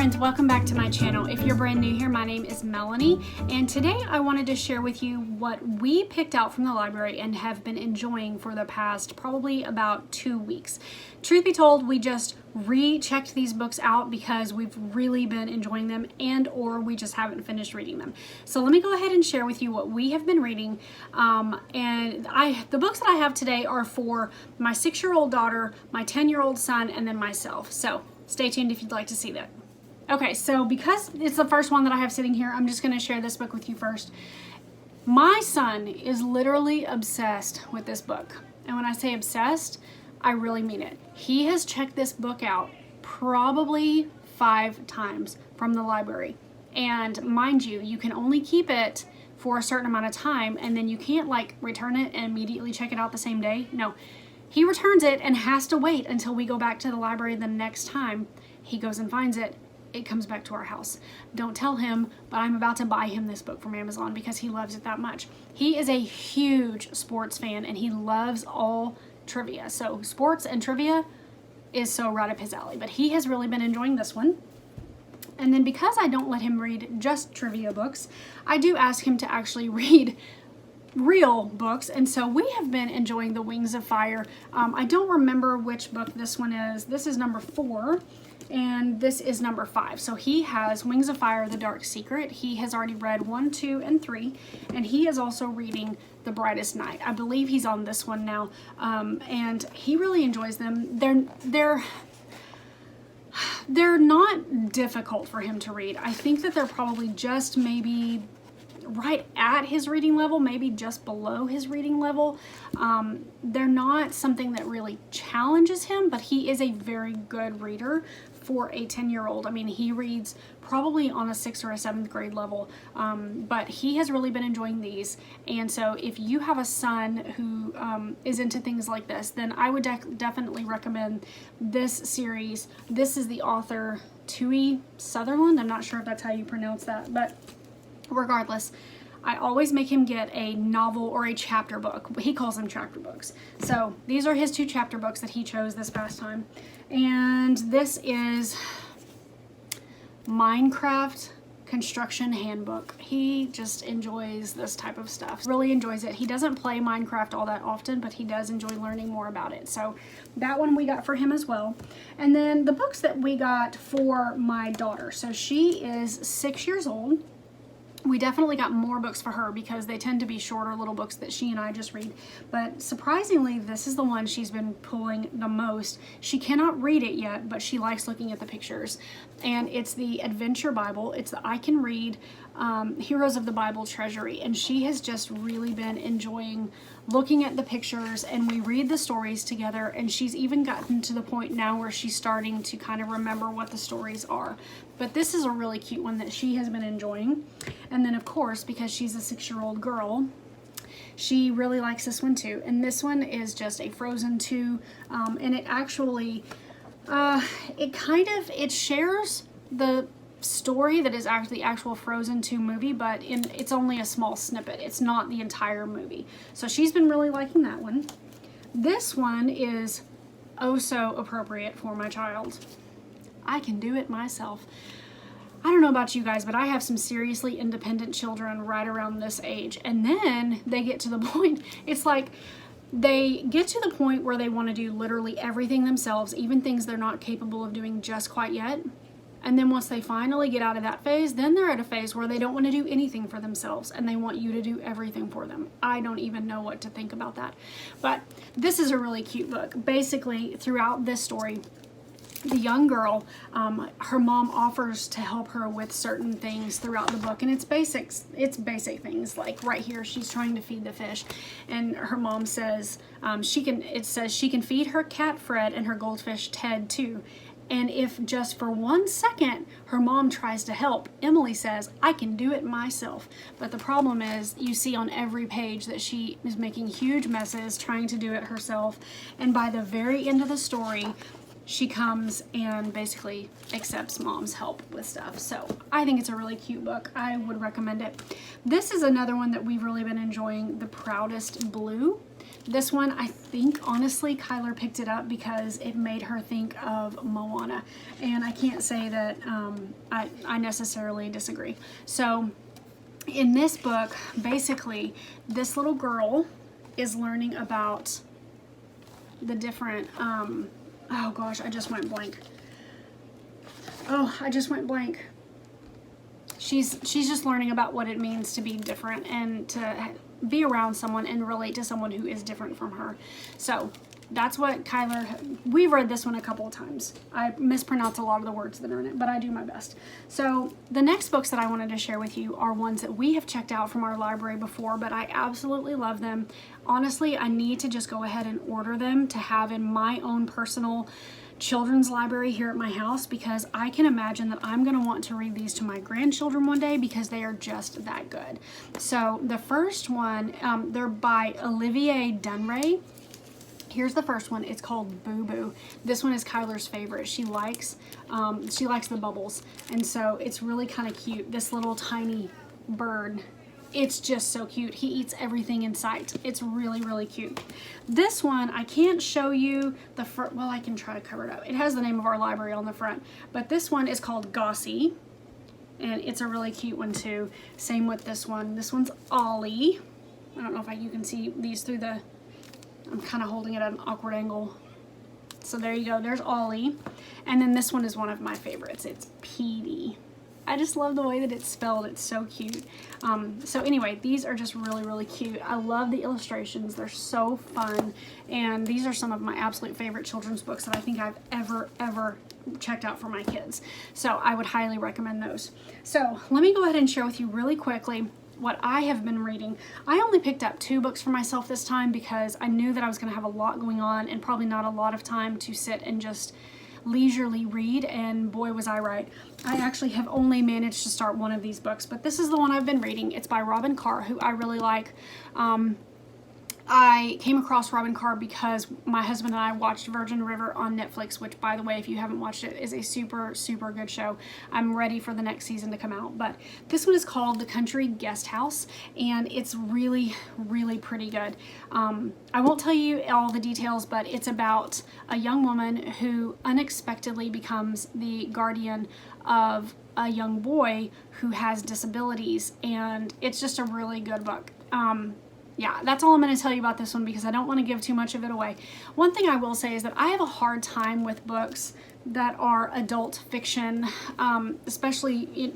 friends, welcome back to my channel. If you're brand new here, my name is Melony, and today I wanted to share with you what we picked out from the library and have been enjoying for the past probably about 2 weeks. Truth be told, we just rechecked these books out because we've really been enjoying them or we just haven't finished reading them. So let me go ahead and share with you what we have been reading. The books that I have today are for my 6-year-old daughter, my 10-year-old son, and then myself. So stay tuned if you'd like to see that. Okay, so because it's the first one that I have sitting here, I'm just going to share this book with you first. My son is literally obsessed with this book. And when I say obsessed, I really mean it. He has checked this book out probably 5 times from the library. And mind you, you can only keep it for a certain amount of time, and then you can't like return it and immediately check it out the same day. No, he returns it and has to wait until we go back to the library the next time he goes and finds it. It comes back to our house. Don't tell him, but I'm about to buy him this book from Amazon because he loves it that much. He is a huge sports fan and he loves all trivia. So sports and trivia is so right up his alley, but he has really been enjoying this one. And then because I don't let him read just trivia books, I do ask him to actually read real books, and so we have been enjoying The Wings of Fire. I don't remember which book this one is. This is number 4 and this is number 5. So he has Wings of Fire, The Dark Secret. He has already read 1, 2, and 3, and he is also reading The Brightest Night. I believe he's on this one now, and he really enjoys them. They're not difficult for him to read. I think that they're probably just maybe right at his reading level, maybe just below his reading level. They're not something that really challenges him, but he is a very good reader for a 10-year-old. I mean, he reads probably on a 6th or a 7th grade level, but he has really been enjoying these. And so if you have a son who is into things like this, then I would definitely recommend this series. This is the author, Tui Sutherland. I'm not sure if that's how you pronounce that, but regardless, I always make him get a novel or a chapter book. He calls them chapter books. So these are his 2 chapter books that he chose this past time. And this is Minecraft Construction Handbook. He just enjoys this type of stuff. Really enjoys it. He doesn't play Minecraft all that often, but he does enjoy learning more about it. So that one we got for him as well. And then the books that we got for my daughter. So she is 6 years old. We definitely got more books for her because they tend to be shorter little books that she and I just read. But surprisingly, this is the one she's been pulling the most. She cannot read it yet, but she likes looking at the pictures. And it's the Adventure Bible. It's the I Can Read Heroes of the Bible Treasury. And she has just really been enjoying looking at the pictures, and we read the stories together, and she's even gotten to the point now where she's starting to kind of remember what the stories are. But this is a really cute one that she has been enjoying. And then of course, because she's a 6-year-old girl, she really likes this one too. And this one is just a Frozen 2, and it actually it shares the story that is actually the actual Frozen 2 movie, but it's only a small snippet. It's not the entire movie. So she's been really liking that one. This one is oh so appropriate for my child. I can do it myself. I don't know about you guys, but I have some seriously independent children right around this age. And then they get to the point, it's like they get to the point where they want to do literally everything themselves, even things they're not capable of doing just quite yet. And then once they finally get out of that phase, then they're at a phase where they don't want to do anything for themselves and they want you to do everything for them. I don't even know what to think about that. But this is a really cute book. Basically, throughout this story, the young girl, her mom offers to help her with certain things throughout the book, and it's basic things. Like right here, she's trying to feed the fish, and her mom says she can feed her cat Fred and her goldfish Ted too. And if just for 1 second her mom tries to help, Emily says, I can do it myself. But the problem is, you see on every page that she is making huge messes trying to do it herself. And by the very end of the story, she comes and basically accepts mom's help with stuff. So I think it's a really cute book. I would recommend it. This is another one that we've really been enjoying, The Proudest Blue. This one, I think, honestly, Kyler picked it up because it made her think of Moana. And I can't say that I necessarily disagree. So in this book, basically, this little girl is learning about the different, oh gosh, I just went blank. Oh, I just went blank. She's just learning about what it means to be different and to be around someone and relate to someone who is different from her. So that's what Kyler, we've read this one a couple of times. I mispronounce a lot of the words that are in it, but I do my best. So the next books that I wanted to share with you are ones that we have checked out from our library before, but I absolutely love them. Honestly, I need to just go ahead and order them to have in my own personal children's library here at my house, because I can imagine that I'm going to want to read these to my grandchildren one day because they are just that good. So the first one, they're by Olivier Dunray. Here's the first one. It's called Boo Boo. This one is Kyler's favorite. She likes the bubbles, and so it's really kind of cute. This little tiny bird, it's just so cute. He eats everything in sight. It's really, really cute. This one, I can't show you the front. Well, I can try to cover it up. It has the name of our library on the front, but this one is called Gossy, and it's a really cute one too. Same with this one. This one's Ollie. I don't know if you can see these through the, I'm kind of holding it at an awkward angle. So there you go. There's Ollie. And then this one is one of my favorites. It's Petey. I just love the way that it's spelled. It's so cute. So anyway, these are just really, really cute. I love the illustrations. They're so fun. And these are some of my absolute favorite children's books that I think I've ever checked out for my kids. So I would highly recommend those. So let me go ahead and share with you really quickly what I have been reading. I only picked up 2 books for myself this time because I knew that I was going to have a lot going on and probably not a lot of time to sit and just leisurely read, and boy was I right. I actually have only managed to start one of these books, but this is the one I've been reading. It's by Robin Carr, who I really like. I came across Robin Carr because my husband and I watched Virgin River on Netflix, which, by the way, if you haven't watched it, is a super, super good show. I'm ready for the next season to come out. But this one is called The Country Guest House, and it's really, really pretty good. I won't tell you all the details, but it's about a young woman who unexpectedly becomes the guardian of a young boy who has disabilities, and it's just a really good book. Yeah, that's all I'm going to tell you about this one because I don't want to give too much of it away. One thing I will say is that I have a hard time with books that are adult fiction, especially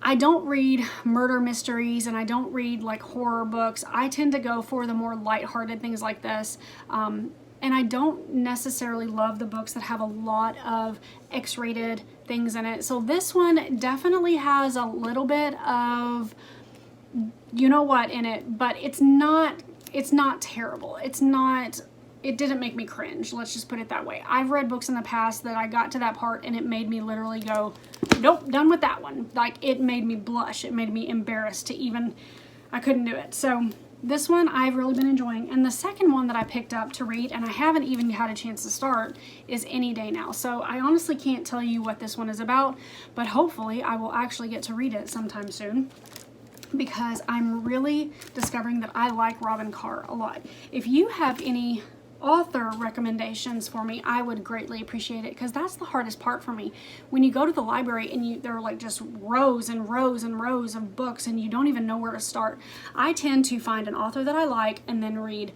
I don't read murder mysteries and I don't read like horror books. I tend to go for the more lighthearted things like this. And I don't necessarily love the books that have a lot of X-rated things in it. So this one definitely has a little bit of you know what in it, but it's not terrible. It didn't make me cringe. Let's just put it that way. I've read books in the past that I got to that part and it made me literally go, nope, done with that one. Like, it made me blush. It made me embarrassed to even, I couldn't do it. So this one I've really been enjoying. And the second one that I picked up to read, and I haven't even had a chance to start, is Any Day Now. So I honestly can't tell you what this one is about, but hopefully I will actually get to read it sometime soon, because I'm really discovering that I like Robin Carr a lot. If you have any author recommendations for me, I would greatly appreciate it, because that's the hardest part for me. When you go to the library and there are like just rows and rows and rows of books and you don't even know where to start, I tend to find an author that I like and then read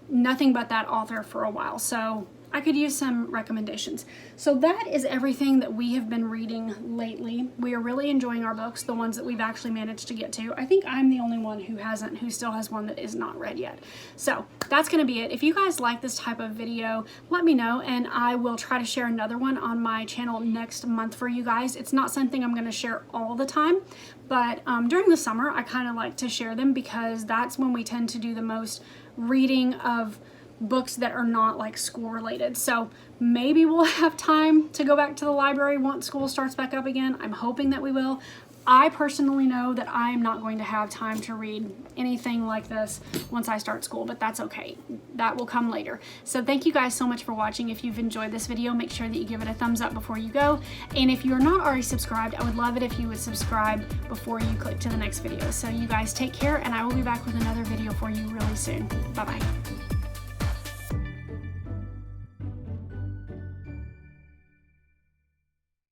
nothing but that author for a while. So I could use some recommendations. So that is everything that we have been reading lately. We are really enjoying our books, the ones that we've actually managed to get to. I think I'm the only one who still has one that is not read yet. So that's going to be it. If you guys like this type of video, let me know, and I will try to share another one on my channel next month for you guys. It's not something I'm going to share all the time, but during the summer, I kind of like to share them because that's when we tend to do the most reading of books that are not like school related. So maybe we'll have time to go back to the library once school starts back up again. I'm hoping that we will. I personally know that I am not going to have time to read anything like this once I start school, but that's okay. That will come later. So thank you guys so much for watching. If you've enjoyed this video, make sure that you give it a thumbs up before you go. And if you're not already subscribed, I would love it if you would subscribe before you click to the next video. So you guys take care, and I will be back with another video for you really soon. Bye-bye.